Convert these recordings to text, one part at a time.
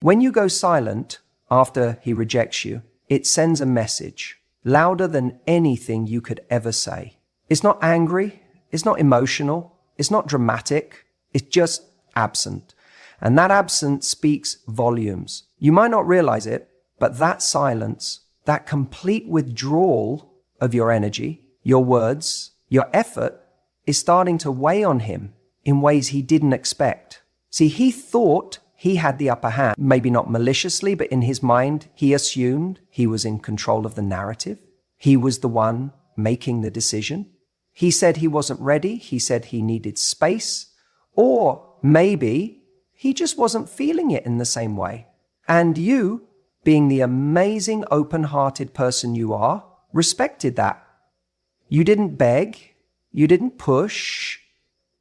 When you go silent after he rejects you, it sends a message louder than anything you could ever say. It's not angry. It's not emotional. It's not dramatic. It's just absent. And that absence speaks volumes. You might not realize it, but that silence, that complete withdrawal of your energy, your words, your effort, is starting to weigh on him in ways he didn't expect. See, he thought he had the upper hand, maybe not maliciously, but in his mind, he assumed he was in control of the narrative. He was the one making the decision. He said he wasn't ready. He said he needed space. Or maybe he just wasn't feeling it in the same way. And you, being the amazing, open-hearted person you are, respected that. You didn't beg. You didn't push.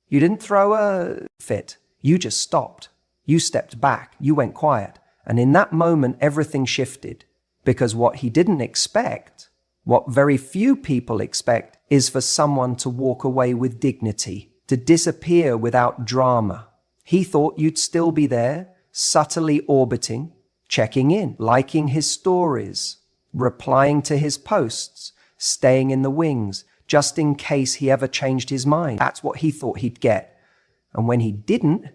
You didn't throw a fit. You just stopped. You stepped back. You went quiet. And in that moment, everything shifted. Because what he didn't expect, what very few people expect, is for someone to walk away with dignity, to disappear without drama. He thought you'd still be there, subtly orbiting, checking in, liking his stories, replying to his posts, staying in the wings, just in case he ever changed his mind. That's what he thought he'd get. And when he didn't,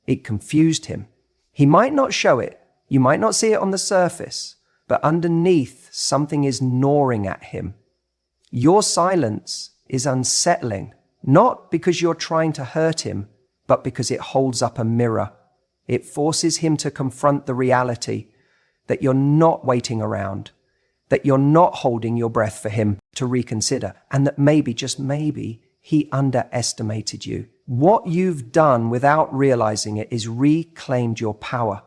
it confused him. He might not show it. You might not see it on the surface, but underneath, something is gnawing at him. Your silence is unsettling, not because you're trying to hurt him, but because it holds up a mirror. It forces him to confront the reality that you're not waiting around, that you're not holding your breath for him to reconsider, and that maybe, just maybe, he underestimated you. What you've done without realizing it is reclaimed your power.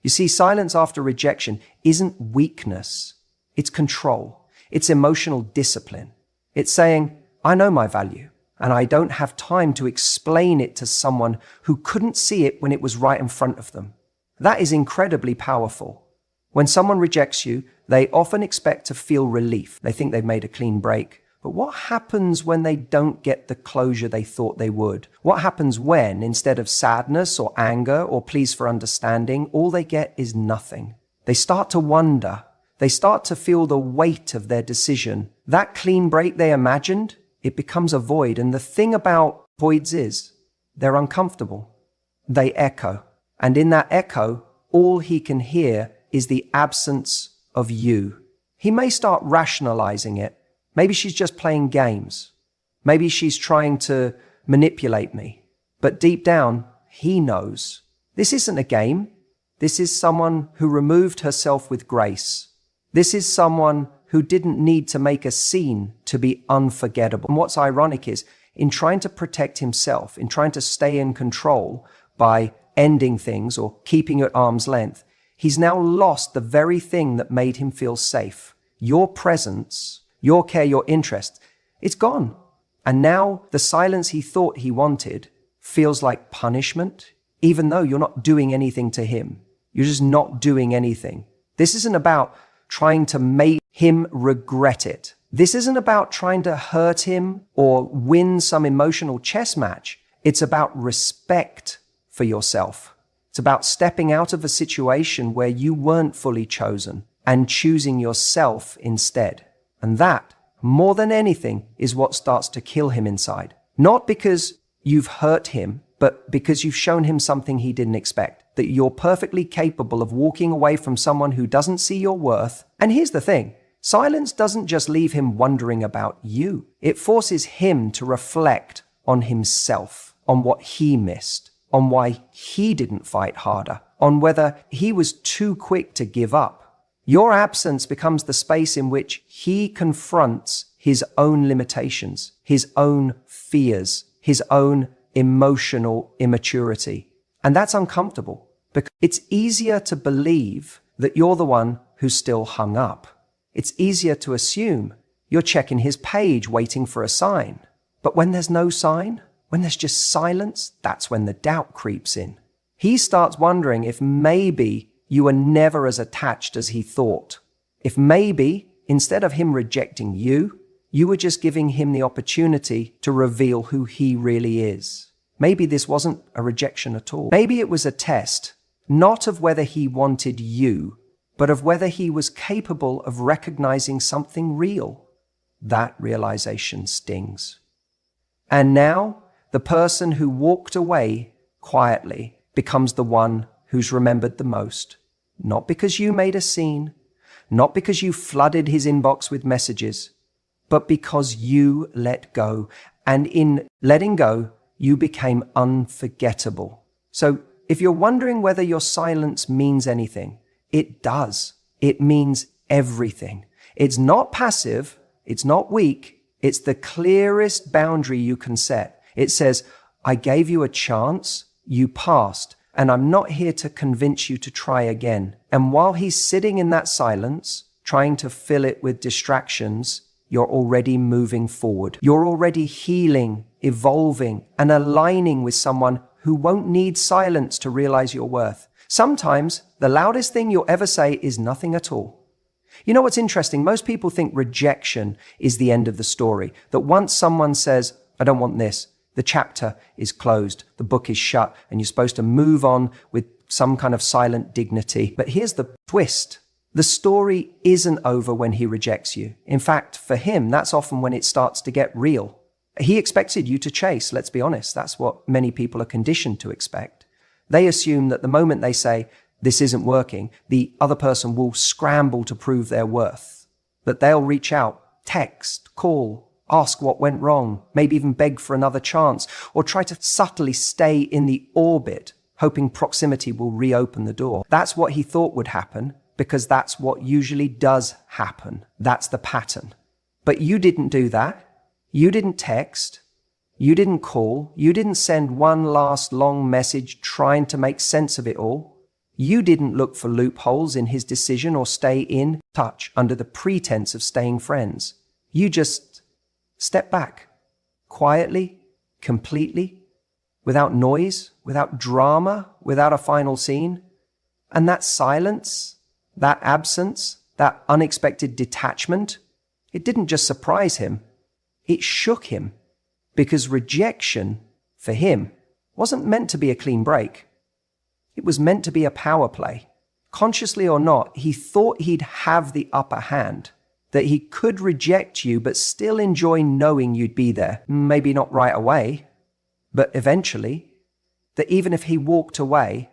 You see, silence after rejection isn't weakness. It's control. It's emotional discipline. It's saying, I know my value, and I don't have time to explain it to someone who couldn't see it when it was right in front of them. That is incredibly powerful. When someone rejects you, they often expect to feel relief. They think they've made a clean break. But what happens when they don't get the closure they thought they would? What happens when, instead of sadness or anger or pleas for understanding, all they get is nothing? They start to wonder. They start to feel the weight of their decision. That clean break they imagined, it becomes a void. And the thing about voids is, they're uncomfortable. They echo. And in that echo, all he can hear is the absence of you. He may start rationalizing it. Maybe she's just playing games. Maybe she's trying to manipulate me. But deep down, he knows. This isn't a game. This is someone who removed herself with grace. This is someone who didn't need to make a scene to be unforgettable. And what's ironic is, in trying to protect himself, in trying to stay in control by ending things or keeping at arm's length, he's now lost the very thing that made him feel safe. Your presence, your care, your interest, it's gone. And now the silence he thought he wanted feels like punishment, even though you're not doing anything to him. You're just not doing anything. This isn't about trying to make him regret it. This isn't about trying to hurt him or win some emotional chess match. It's about respect for yourself. It's about stepping out of a situation where you weren't fully chosen and choosing yourself instead. And that, more than anything, is what starts to kill him inside. Not because you've hurt him, but because you've shown him something he didn't expect. That you're perfectly capable of walking away from someone who doesn't see your worth. And here's the thing. Silence doesn't just leave him wondering about you. It forces him to reflect on himself, on what he missed, on why he didn't fight harder, on whether he was too quick to give up. Your absence becomes the space in which he confronts his own limitations, his own fears, his own emotional immaturity. And that's uncomfortable because it's easier to believe that you're the one who's still hung up. It's easier to assume you're checking his page waiting for a sign. But when there's no sign, when there's just silence, that's when the doubt creeps in. He starts wondering if maybe you were never as attached as he thought. If maybe, instead of him rejecting you, you were just giving him the opportunity to reveal who he really is. Maybe this wasn't a rejection at all. Maybe it was a test, not of whether he wanted you, but of whether he was capable of recognizing something real. That realization stings. And now, the person who walked away quietly becomes the one who's remembered the most. Not because you made a scene, not because you flooded his inbox with messages, but because you let go. And in letting go, you became unforgettable. So if you're wondering whether your silence means anything, it does. It means everything. It's not passive. It's not weak. It's the clearest boundary you can set. It says, I gave you a chance, you passed, and I'm not here to convince you to try again. And while he's sitting in that silence, trying to fill it with distractions, you're already moving forward. You're already healing, evolving, and aligning with someone who won't need silence to realize your worth. Sometimes the loudest thing you'll ever say is nothing at all. You know what's interesting? Most people think rejection is the end of the story. That once someone says, I don't want this, the chapter is closed, the book is shut, and you're supposed to move on with some kind of silent dignity. But here's the twist. The story isn't over when he rejects you. In fact, for him, that's often when it starts to get real. He expected you to chase, let's be honest. That's what many people are conditioned to expect. They assume that the moment they say, this isn't working, the other person will scramble to prove their worth. That they'll reach out, text, call, ask what went wrong, maybe even beg for another chance, or try to subtly stay in the orbit, hoping proximity will reopen the door. That's what he thought would happen, because that's what usually does happen. That's the pattern. But you didn't do that. You didn't text. You didn't call. You didn't send one last long message trying to make sense of it all. You didn't look for loopholes in his decision or stay in touch under the pretense of staying friends. You just stepped back, quietly, completely, without noise, without drama, without a final scene. And that silence, that absence, that unexpected detachment, it didn't just surprise him, it shook him. Because rejection, for him, wasn't meant to be a clean break. It was meant to be a power play. Consciously or not, he thought he'd have the upper hand, that he could reject you but still enjoy knowing you'd be there. Maybe not right away, but eventually, that even if he walked away,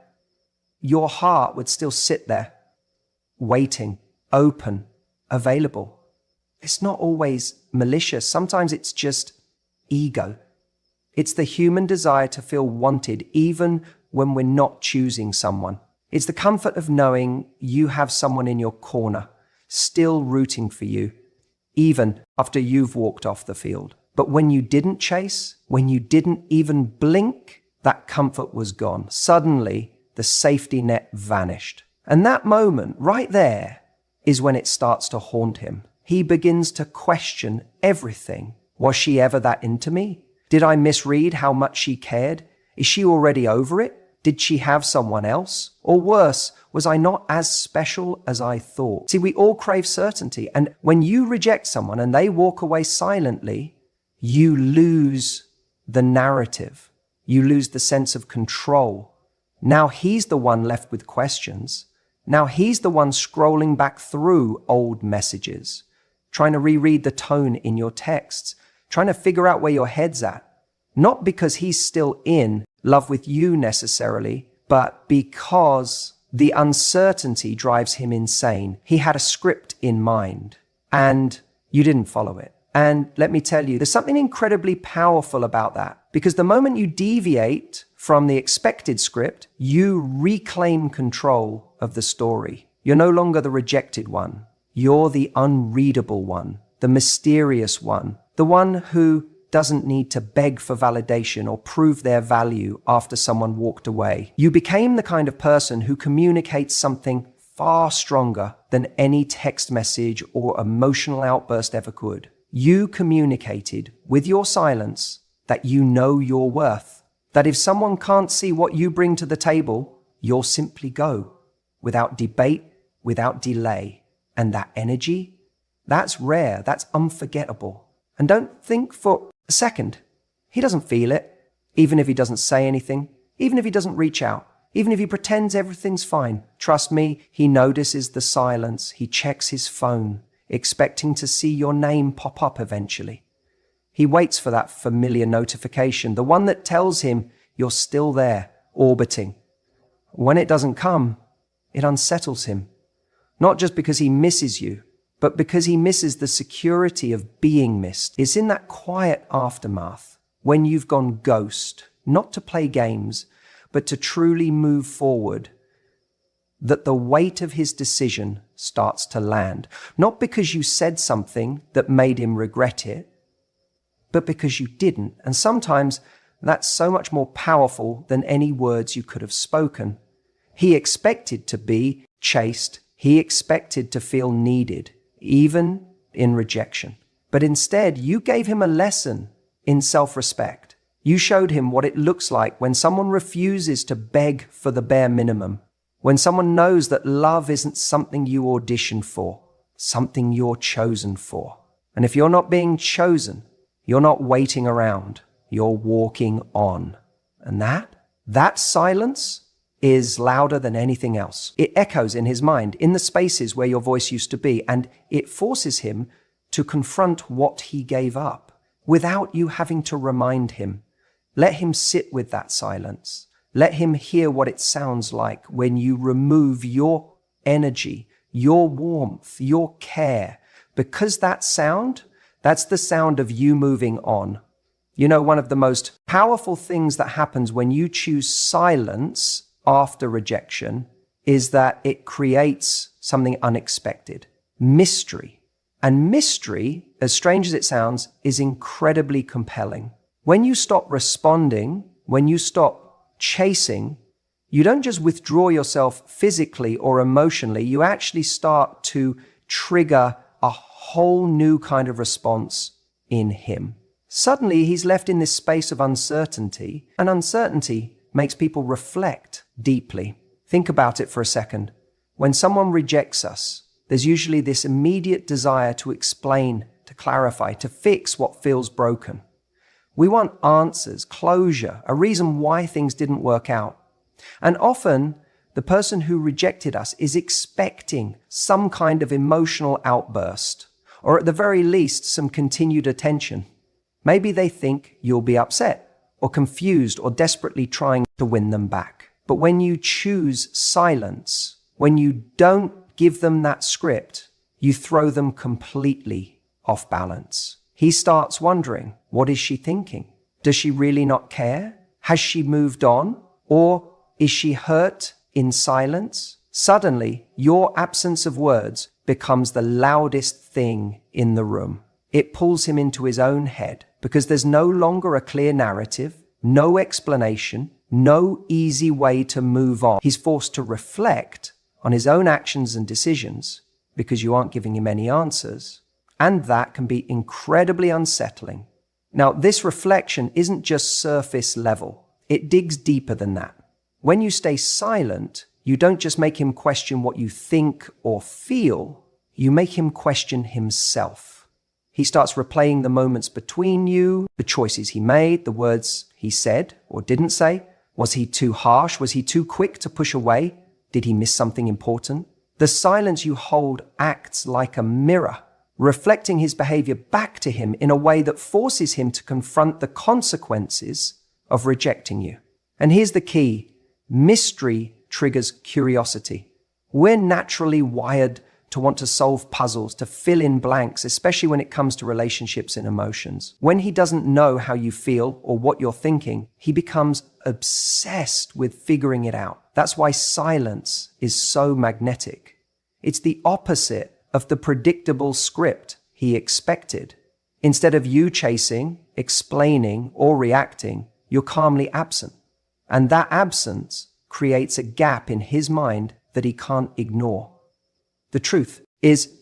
your heart would still sit there, waiting, open, available. It's not always malicious. Sometimes it's just ego. It's the human desire to feel wanted even when we're not choosing someone. It's the comfort of knowing you have someone in your corner, still rooting for you, even after you've walked off the field. But when you didn't chase, when you didn't even blink, that comfort was gone. Suddenly, the safety net vanished. And that moment, right there, is when it starts to haunt him. He begins to question everything. Was she ever that into me? Did I misread how much she cared? Is she already over it? Did she have someone else? Or worse, was I not as special as I thought? See, we all crave certainty. And when you reject someone and they walk away silently, you lose the narrative. You lose the sense of control. Now he's the one left with questions. Now he's the one scrolling back through old messages, trying to reread the tone in your texts, trying to figure out where your head's at. Not because he's still in love with you necessarily, but because the uncertainty drives him insane. He had a script in mind, and you didn't follow it. And let me tell you, there's something incredibly powerful about that, because the moment you deviate from the expected script, you reclaim control of the story. You're no longer the rejected one. You're the unreadable one, the mysterious one, the one who doesn't need to beg for validation or prove their value after someone walked away. You became the kind of person who communicates something far stronger than any text message or emotional outburst ever could. You communicated with your silence that you know your worth, that if someone can't see what you bring to the table, you'll simply go without debate, without delay. And that energy, that's rare, that's unforgettable. And don't think for a second, he doesn't feel it, even if he doesn't say anything, even if he doesn't reach out. Even if he pretends everything's fine, trust me, he notices the silence. He checks his phone, expecting to see your name pop up eventually. He waits for that familiar notification, the one that tells him you're still there, orbiting. When it doesn't come, it unsettles him. Not just because he misses you, but because he misses the security of being missed. It's in that quiet aftermath, when you've gone ghost, not to play games, but to truly move forward, that the weight of his decision starts to land. Not because you said something that made him regret it, but because you didn't. And sometimes that's so much more powerful than any words you could have spoken. He expected to be chased. He expected to feel needed, even in rejection. But instead, you gave him a lesson in self-respect. You showed him what it looks like when someone refuses to beg for the bare minimum, when someone knows that love isn't something you audition for, something you're chosen for. And if you're not being chosen, you're not waiting around, you're walking on. And that silence is louder than anything else. It echoes in his mind, in the spaces where your voice used to be, and it forces him to confront what he gave up without you having to remind him. Let him sit with that silence. Let him hear what it sounds like when you remove your energy, your warmth, your care, because that's the sound of you moving on. You know, one of the most powerful things that happens when you choose silence after rejection is that it creates something unexpected, mystery. And mystery, as strange as it sounds, is incredibly compelling. When you stop responding, when you stop chasing, you don't just withdraw yourself physically or emotionally, you actually start to trigger a whole new kind of response in him. Suddenly, he's left in this space of uncertainty, and uncertainty makes people reflect deeply. Think about it for a second. When someone rejects us, there's usually this immediate desire to explain, to clarify, to fix what feels broken. We want answers, closure, a reason why things didn't work out. And often, the person who rejected us is expecting some kind of emotional outburst, or at the very least, some continued attention. Maybe they think you'll be upset, or confused, or desperately trying to win them back. But when you choose silence, when you don't give them that script, you throw them completely off balance. He starts wondering, what is she thinking? Does she really not care? Has she moved on? Or is she hurt in silence? Suddenly, your absence of words becomes the loudest thing in the room. It pulls him into his own head because there's no longer a clear narrative, no explanation, no easy way to move on. He's forced to reflect on his own actions and decisions because you aren't giving him any answers. And that can be incredibly unsettling. Now, this reflection isn't just surface level. It digs deeper than that. When you stay silent, you don't just make him question what you think or feel, you make him question himself. He starts replaying the moments between you, the choices he made, the words he said or didn't say. Was he too harsh? Was he too quick to push away? Did he miss something important? The silence you hold acts like a mirror, reflecting his behavior back to him in a way that forces him to confront the consequences of rejecting you. And here's the key. Mystery triggers curiosity. We're naturally wired to want to solve puzzles, to fill in blanks, especially when it comes to relationships and emotions. When he doesn't know how you feel or what you're thinking, he becomes obsessed with figuring it out. That's why silence is so magnetic. It's the opposite of the predictable script he expected. Instead of you chasing, explaining, or reacting, you're calmly absent. And that absence creates a gap in his mind that he can't ignore. The truth is,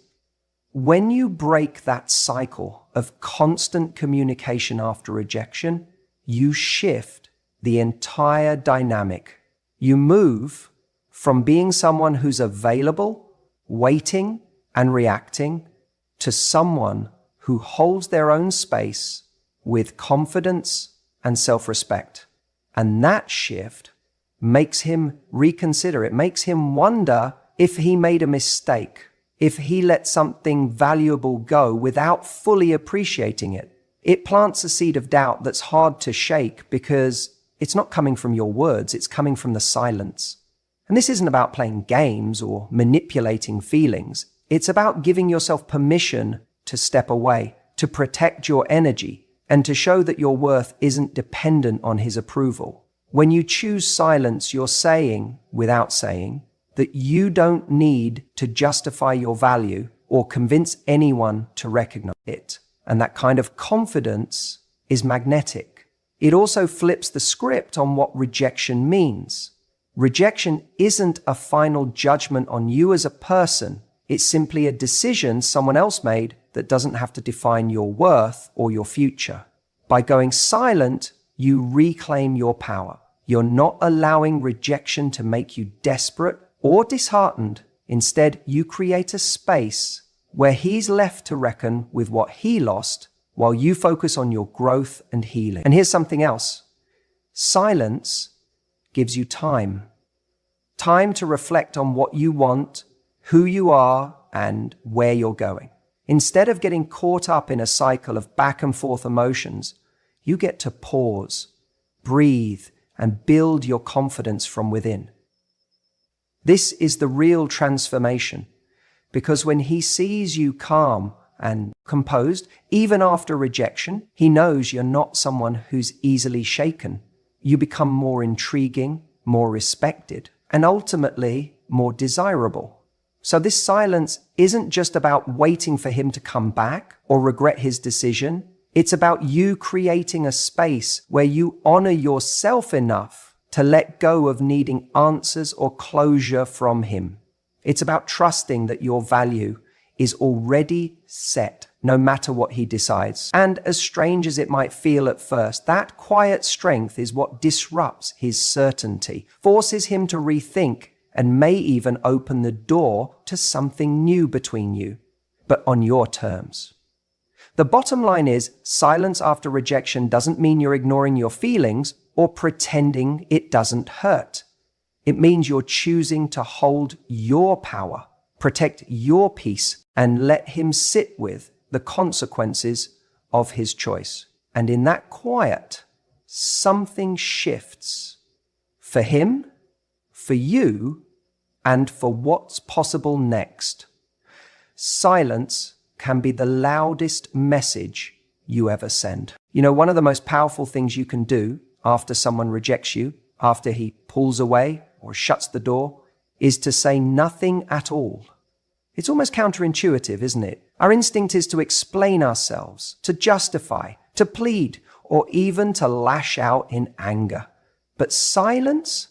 when you break that cycle of constant communication after rejection, you shift the entire dynamic. You move from being someone who's available, waiting, and reacting to someone who holds their own space with confidence and self-respect. And that shift makes him reconsider. It makes him wonder if he made a mistake, if he let something valuable go without fully appreciating it. It plants a seed of doubt that's hard to shake because it's not coming from your words, it's coming from the silence. And this isn't about playing games or manipulating feelings. It's about giving yourself permission to step away, to protect your energy, and to show that your worth isn't dependent on his approval. When you choose silence, you're saying, without saying, that you don't need to justify your value or convince anyone to recognize it. And that kind of confidence is magnetic. It also flips the script on what rejection means. Rejection isn't a final judgment on you as a person. It's simply a decision someone else made that doesn't have to define your worth or your future. By going silent, you reclaim your power. You're not allowing rejection to make you desperate or disheartened. Instead, you create a space where he's left to reckon with what he lost while you focus on your growth and healing. And here's something else. Silence gives you time. Time to reflect on what you want, who you are, and where you're going. Instead of getting caught up in a cycle of back and forth emotions, you get to pause, breathe, and build your confidence from within. This is the real transformation, because when he sees you calm and composed, even after rejection, he knows you're not someone who's easily shaken. You become more intriguing, more respected, and ultimately more desirable. So this silence isn't just about waiting for him to come back or regret his decision. It's about you creating a space where you honor yourself enough to let go of needing answers or closure from him. It's about trusting that your value is already set, no matter what he decides. And as strange as it might feel at first, that quiet strength is what disrupts his certainty, forces him to rethink, and may even open the door to something new between you, but on your terms. The bottom line is, silence after rejection doesn't mean you're ignoring your feelings or pretending it doesn't hurt. It means you're choosing to hold your power, protect your peace, and let him sit with the consequences of his choice. And in that quiet, something shifts for him, for you, and for what's possible next. Silence can be the loudest message you ever send. You know, one of the most powerful things you can do after someone rejects you, after he pulls away or shuts the door, is to say nothing at all. It's almost counterintuitive, isn't it? Our instinct is to explain ourselves, to justify, to plead, or even to lash out in anger. But silence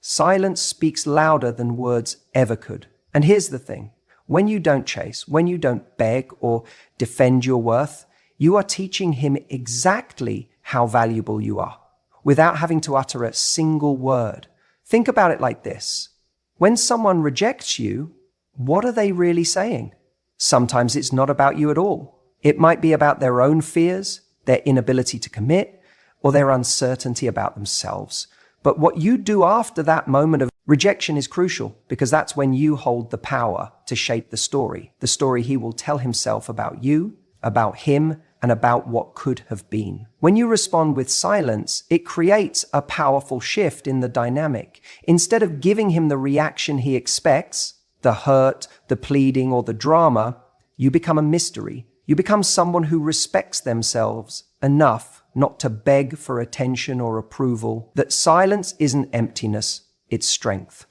speaks louder than words ever could. And here's the thing. When you don't chase, when you don't beg or defend your worth, you are teaching him exactly how valuable you are, without having to utter a single word. Think about it like this. When someone rejects you, what are they really saying? Sometimes it's not about you at all. It might be about their own fears, their inability to commit, or their uncertainty about themselves. But what you do after that moment of rejection is crucial, because that's when you hold the power to shape the story he will tell himself about you, about him, and about what could have been. When you respond with silence, it creates a powerful shift in the dynamic. Instead of giving him the reaction he expects, the hurt, the pleading, or the drama, you become a mystery. You become someone who respects themselves enough not to beg for attention or approval. That silence isn't emptiness, it's strength.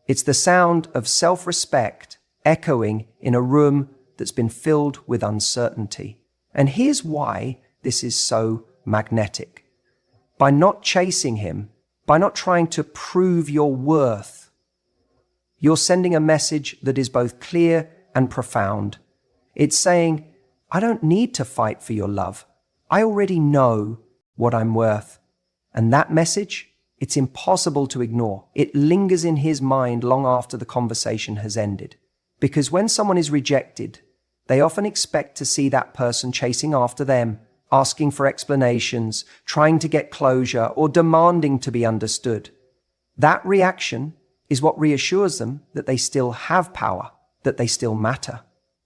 It's the sound of self-respect echoing in a room that's been filled with uncertainty. And here's why this is so magnetic. By not chasing him, by not trying to prove your worth, you're sending a message that is both clear and profound. It's saying, I don't need to fight for your love. I already know what I'm worth. And that message, it's impossible to ignore. It lingers in his mind long after the conversation has ended. Because when someone is rejected, they often expect to see that person chasing after them, asking for explanations, trying to get closure, or demanding to be understood. That reaction is what reassures them that they still have power, that they still matter.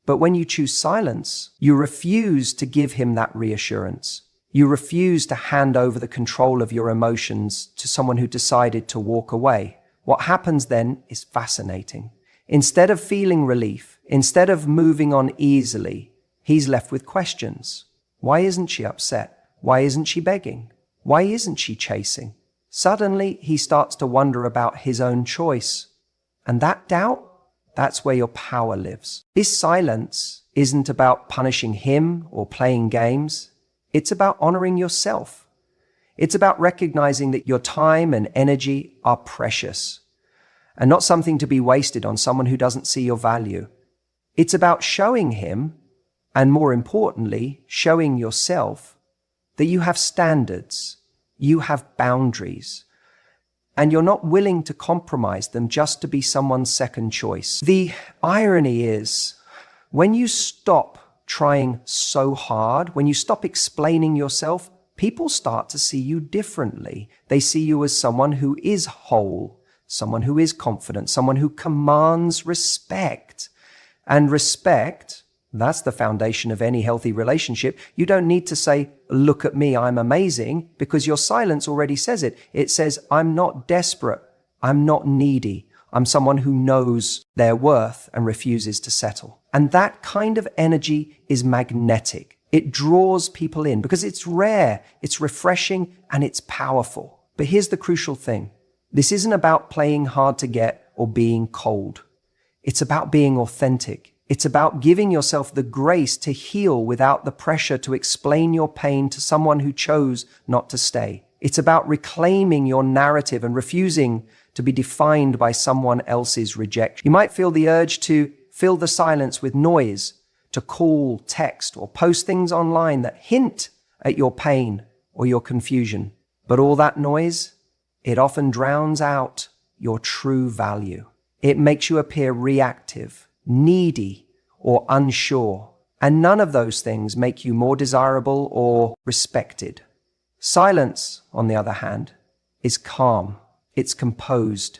But when you choose silence, you refuse to give him that reassurance. You refuse to hand over the control of your emotions to someone who decided to walk away. What happens then is fascinating. Instead of feeling relief, instead of moving on easily, he's left with questions. Why isn't she upset? Why isn't she begging? Why isn't she chasing? Suddenly, he starts to wonder about his own choice. And that doubt, that's where your power lives. This silence isn't about punishing him or playing games. It's about honoring yourself. It's about recognizing that your time and energy are precious and not something to be wasted on someone who doesn't see your value. It's about showing him, and more importantly, showing yourself, that you have standards, you have boundaries, and you're not willing to compromise them just to be someone's second choice. The irony is, when you stop trying so hard, when you stop explaining yourself, people start to see you differently. They see you as someone who is whole, someone who is confident, someone who commands respect. And respect, that's the foundation of any healthy relationship. You don't need to say, look at me, I'm amazing, because your silence already says it. It says, I'm not desperate. I'm not needy. I'm someone who knows their worth and refuses to settle. And that kind of energy is magnetic. It draws people in because it's rare, it's refreshing, and it's powerful. But here's the crucial thing. This isn't about playing hard to get or being cold. It's about being authentic. It's about giving yourself the grace to heal without the pressure to explain your pain to someone who chose not to stay. It's about reclaiming your narrative and refusing to be defined by someone else's rejection. You might feel the urge to fill the silence with noise, to call, text, or post things online that hint at your pain or your confusion. But all that noise, it often drowns out your true value. It makes you appear reactive, needy, or unsure. And none of those things make you more desirable or respected. Silence, on the other hand, is calm. It's composed.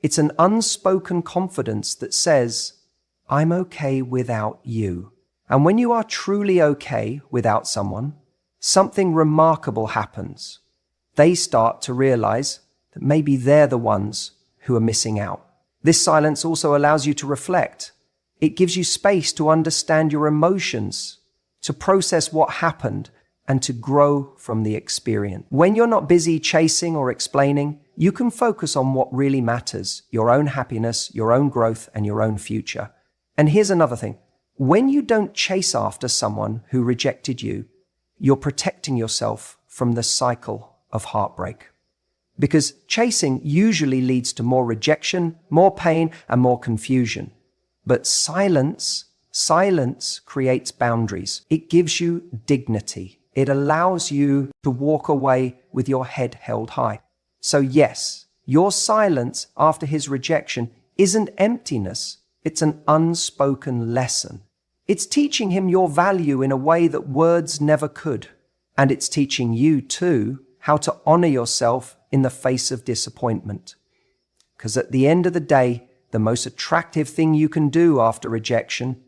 It's an unspoken confidence that says, I'm okay without you. And when you are truly okay without someone, something remarkable happens. They start to realize that maybe they're the ones who are missing out. This silence also allows you to reflect. It gives you space to understand your emotions, to process what happened, and to grow from the experience. When you're not busy chasing or explaining, you can focus on what really matters, your own happiness, your own growth, and your own future. And here's another thing. When you don't chase after someone who rejected you, you're protecting yourself from the cycle of heartbreak. Because chasing usually leads to more rejection, more pain, and more confusion. But silence creates boundaries. It gives you dignity. It allows you to walk away with your head held high. So yes, your silence after his rejection isn't emptiness. It's an unspoken lesson. It's teaching him your value in a way that words never could. And it's teaching you too how to honor yourself in the face of disappointment. Because at the end of the day, the most attractive thing you can do after rejection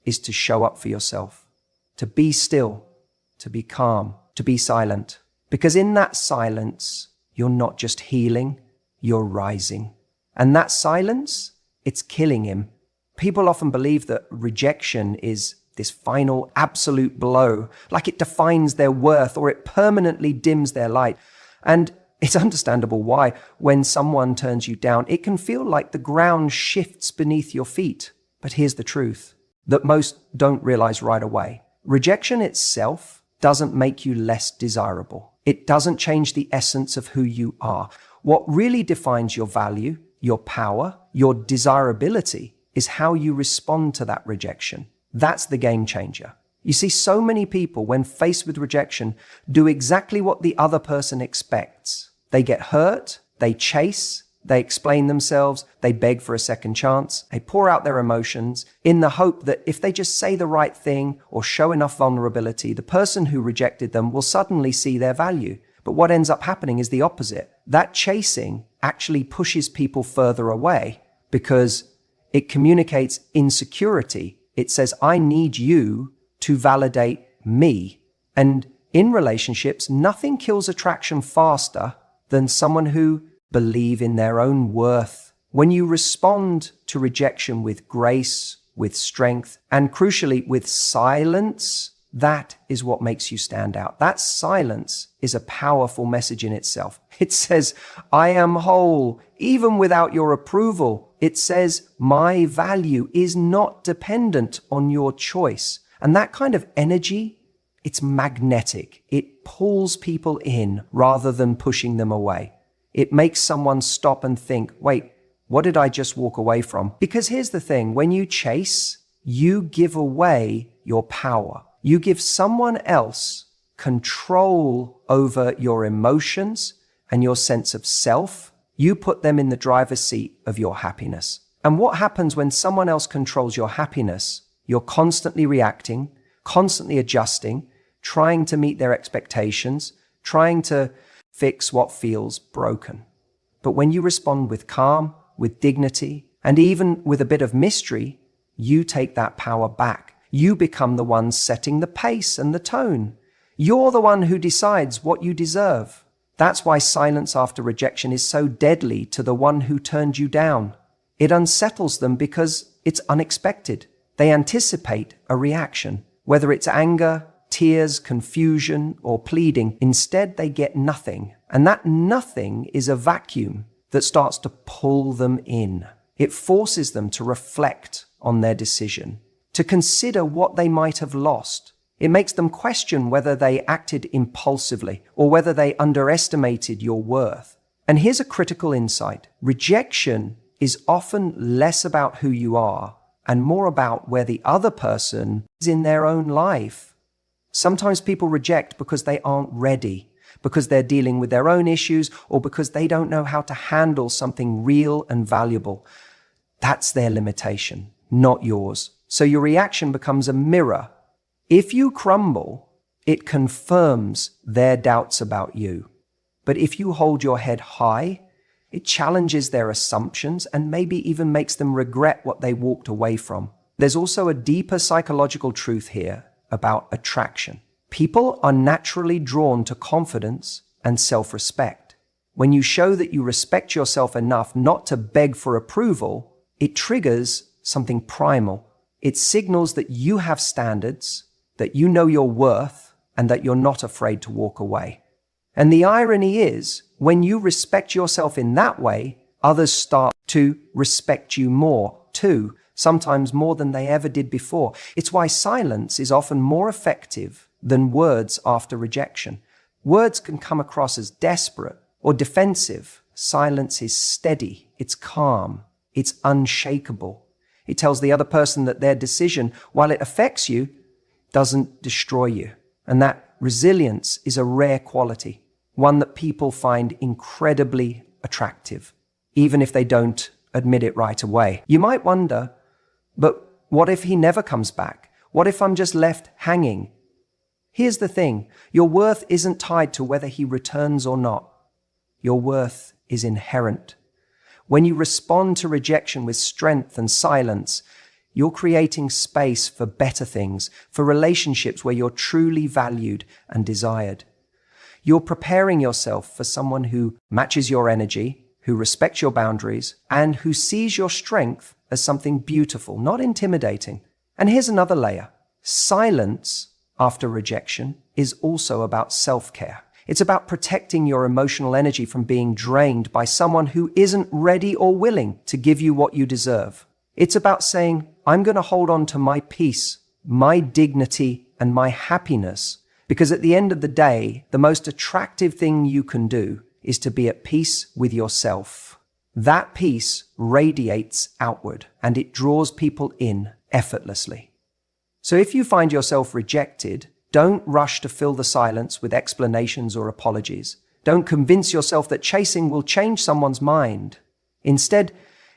is to show up for yourself, to be still, to be calm, to be silent. Because in that silence, you're not just healing, you're rising. And that silence, it's killing him. People often believe that rejection is this final absolute blow, like it defines their worth or it permanently dims their light. And it's understandable why. When someone turns you down, it can feel like the ground shifts beneath your feet. But here's the truth that most don't realize right away. Rejection itself doesn't make you less desirable. It doesn't change the essence of who you are. What really defines your value, your power, your desirability is how you respond to that rejection. That's the game changer. You see, so many people, when faced with rejection, do exactly what the other person expects. They get hurt, they chase, they explain themselves, they beg for a second chance, they pour out their emotions in the hope that if they just say the right thing or show enough vulnerability, the person who rejected them will suddenly see their value. But what ends up happening is the opposite. That chasing actually pushes people further away because it communicates insecurity. It says, I need you to validate me. And in relationships, nothing kills attraction faster than someone who believes in their own worth. When you respond to rejection with grace, with strength, and crucially with silence, that is what makes you stand out. That silence is a powerful message in itself. It says, I am whole, even without your approval. It says, my value is not dependent on your choice. And that kind of energy, it's magnetic. It pulls people in rather than pushing them away. It makes someone stop and think, wait, what did I just walk away from? Because here's the thing, when you chase, you give away your power. You give someone else control over your emotions and your sense of self. You put them in the driver's seat of your happiness. And what happens when someone else controls your happiness? You're constantly reacting, constantly adjusting, trying to meet their expectations, trying to fix what feels broken. But when you respond with calm, with dignity, and even with a bit of mystery, you take that power back. You become the one setting the pace and the tone. You're the one who decides what you deserve. That's why silence after rejection is so deadly to the one who turned you down. It unsettles them because it's unexpected. They anticipate a reaction, whether it's anger, tears, confusion, or pleading. Instead, they get nothing. And that nothing is a vacuum that starts to pull them in. It forces them to reflect on their decision, to consider what they might have lost. It makes them question whether they acted impulsively or whether they underestimated your worth. And here's a critical insight. Rejection is often less about who you are and more about where the other person is in their own life. Sometimes people reject because they aren't ready, because they're dealing with their own issues, or because they don't know how to handle something real and valuable. That's their limitation, not yours. So your reaction becomes a mirror. If you crumble, it confirms their doubts about you. But if you hold your head high, it challenges their assumptions and maybe even makes them regret what they walked away from. There's also a deeper psychological truth here about attraction. People are naturally drawn to confidence and self-respect. When you show that you respect yourself enough not to beg for approval, it triggers something primal. It signals that you have standards, that you know your worth, and that you're not afraid to walk away. And the irony is, when you respect yourself in that way, others start to respect you more too, sometimes more than they ever did before. It's why silence is often more effective than words after rejection. Words can come across as desperate or defensive. Silence is steady, it's calm, it's unshakable. It tells the other person that their decision, while it affects you, doesn't destroy you. And that resilience is a rare quality, one that people find incredibly attractive, even if they don't admit it right away. You might wonder, but what if he never comes back? What if I'm just left hanging? Here's the thing, your worth isn't tied to whether he returns or not. Your worth is inherent. When you respond to rejection with strength and silence, you're creating space for better things, for relationships where you're truly valued and desired. You're preparing yourself for someone who matches your energy, who respects your boundaries, and who sees your strength as something beautiful, not intimidating. And here's another layer. Silence after rejection is also about self-care. It's about protecting your emotional energy from being drained by someone who isn't ready or willing to give you what you deserve. It's about saying, I'm going to hold on to my peace, my dignity, and my happiness, because at the end of the day, the most attractive thing you can do is to be at peace with yourself. That peace radiates outward, and it draws people in effortlessly. So if you find yourself rejected, don't rush to fill the silence with explanations or apologies. Don't convince yourself that chasing will change someone's mind. Instead,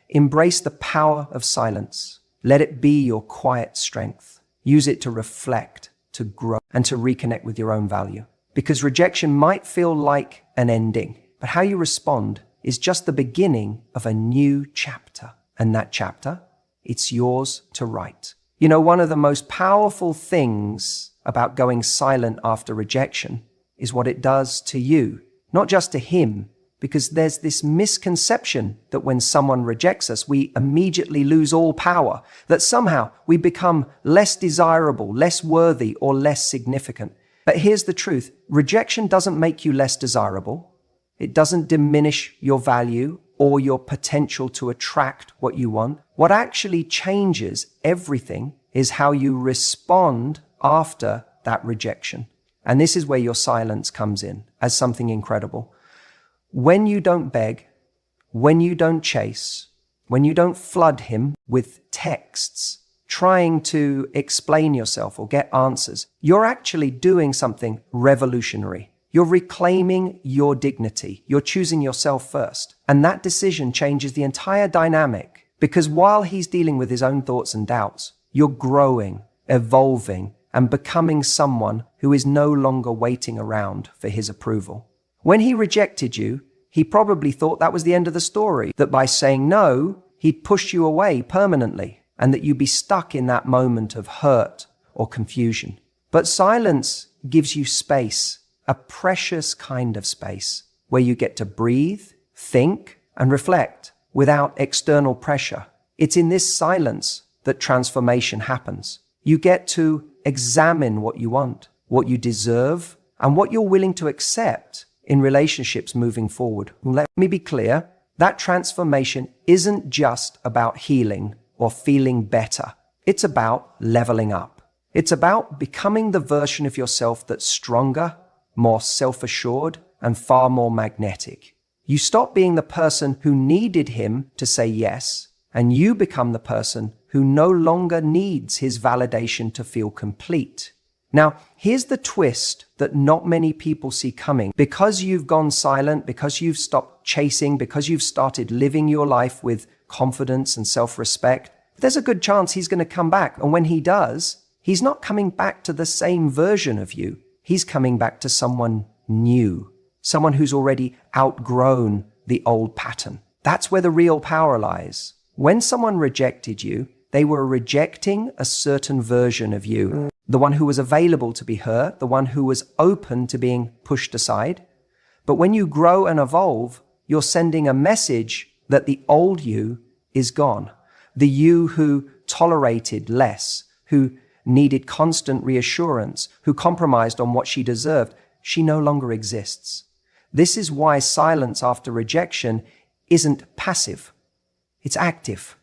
embrace the power of silence. Let it be your quiet strength. Use it to reflect, to grow, and to reconnect with your own value. because rejection might feel like an ending, but how you respond is just the beginning of a new chapter. And that chapter, it's yours to write. You know, one of the most powerful things about going silent after rejection is what it does to you, not just to him, because there's this misconception that when someone rejects us, we immediately lose all power, that somehow we become less desirable, less worthy, or less significant. But here's the truth. Rejection doesn't make you less desirable. It doesn't diminish your value or your potential to attract what you want. What actually changes everything is how you respond after that rejection. And this is where your silence comes in as something incredible. When you don't beg, when you don't chase, when you don't flood him with texts, trying to explain yourself or get answers, you're actually doing something revolutionary. You're reclaiming your dignity. You're choosing yourself first. And that decision changes the entire dynamic, because while he's dealing with his own thoughts and doubts, you're growing, evolving, and becoming someone who is no longer waiting around for his approval. When he rejected you, he probably thought that was the end of the story, that by saying no, he'd push you away permanently, and that you'd be stuck in that moment of hurt or confusion. But silence gives you space, a precious kind of space, where you get to breathe, think, and reflect without external pressure. It's in this silence that transformation happens. You get to examine what you want, what you deserve, and what you're willing to accept in relationships moving forward. Let me be clear, that transformation isn't just about healing or feeling better. It's about leveling up. It's about becoming the version of yourself that's stronger, more self-assured, and far more magnetic. You stop being the person who needed him to say yes, and you become the person who no longer needs his validation to feel complete. Now, here's the twist that not many people see coming. Because you've gone silent, because you've stopped chasing, because you've started living your life with confidence and self-respect, there's a good chance he's going to come back. And when he does, he's not coming back to the same version of you. He's coming back to someone new, someone who's already outgrown the old pattern. That's where the real power lies. When someone rejected you, they were rejecting a certain version of you. The one who was available to be hurt, the one who was open to being pushed aside. But when you grow and evolve, you're sending a message that the old you is gone. The you who tolerated less, who needed constant reassurance, who compromised on what she deserved, she no longer exists. This is why silence after rejection isn't passive. It's active.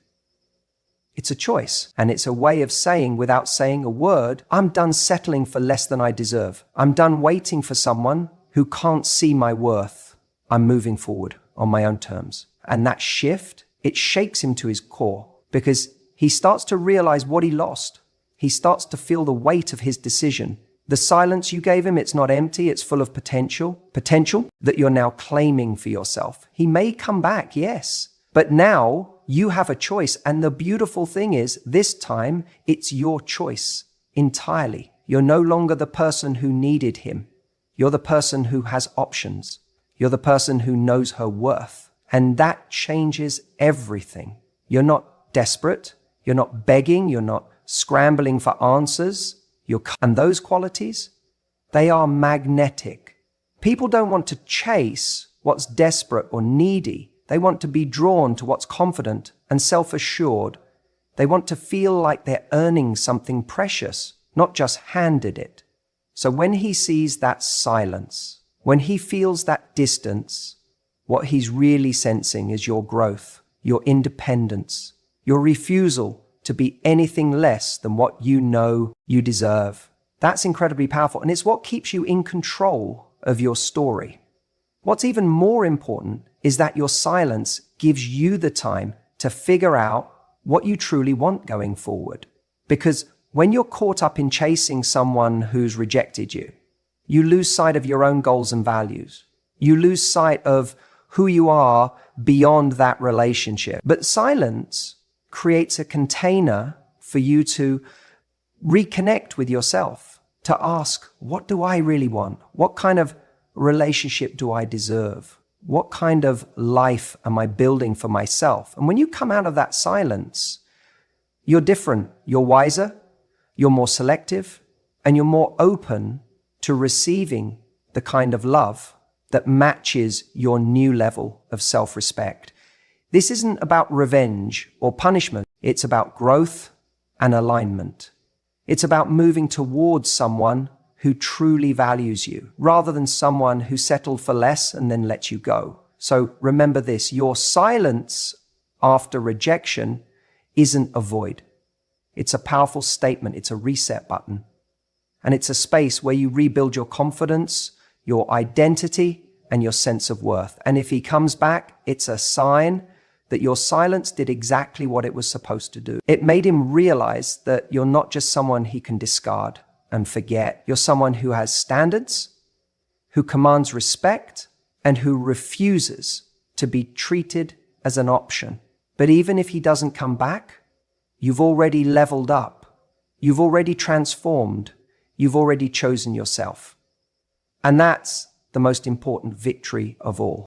It's a choice, and it's a way of saying, without saying a word, I'm done settling for less than I deserve. I'm done waiting for someone who can't see my worth. I'm moving forward on my own terms. And that shift, it shakes him to his core, because he starts to realize what he lost. He starts to feel the weight of his decision. The silence you gave him, it's not empty, it's full of potential that you're now claiming for yourself. He may come back, yes, but now you have a choice. And the beautiful thing is, this time, it's your choice entirely. You're no longer the person who needed him. You're the person who has options. You're the person who knows her worth. And that changes everything. You're not desperate. You're not begging. You're not scrambling for answers. And those qualities, they are magnetic. People don't want to chase what's desperate or needy. They want to be drawn to what's confident and self-assured. They want to feel like they're earning something precious, not just handed it. So when he sees that silence, when he feels that distance, what he's really sensing is your growth, your independence, your refusal to be anything less than what you know you deserve. That's incredibly powerful, and it's what keeps you in control of your story. What's even more important is that your silence gives you the time to figure out what you truly want going forward. Because when you're caught up in chasing someone who's rejected you, you lose sight of your own goals and values. You lose sight of who you are beyond that relationship. But silence creates a container for you to reconnect with yourself, to ask, what do I really want? What kind of relationship do I deserve? What kind of life am I building for myself? And when you come out of that silence, you're different. You're wiser, you're more selective, and you're more open to receiving the kind of love that matches your new level of self-respect. This isn't about revenge or punishment. It's about growth and alignment. It's about moving towards someone who truly values you, rather than someone who settled for less and then let you go. So remember this, your silence after rejection isn't a void. It's a powerful statement. It's a reset button. And it's a space where you rebuild your confidence, your identity, and your sense of worth. And if he comes back, it's a sign that your silence did exactly what it was supposed to do. It made him realize that you're not just someone he can discard and forget. You're someone who has standards, who commands respect, and who refuses to be treated as an option. But even if he doesn't come back, you've already leveled up. You've already transformed. You've already chosen yourself. And that's the most important victory of all.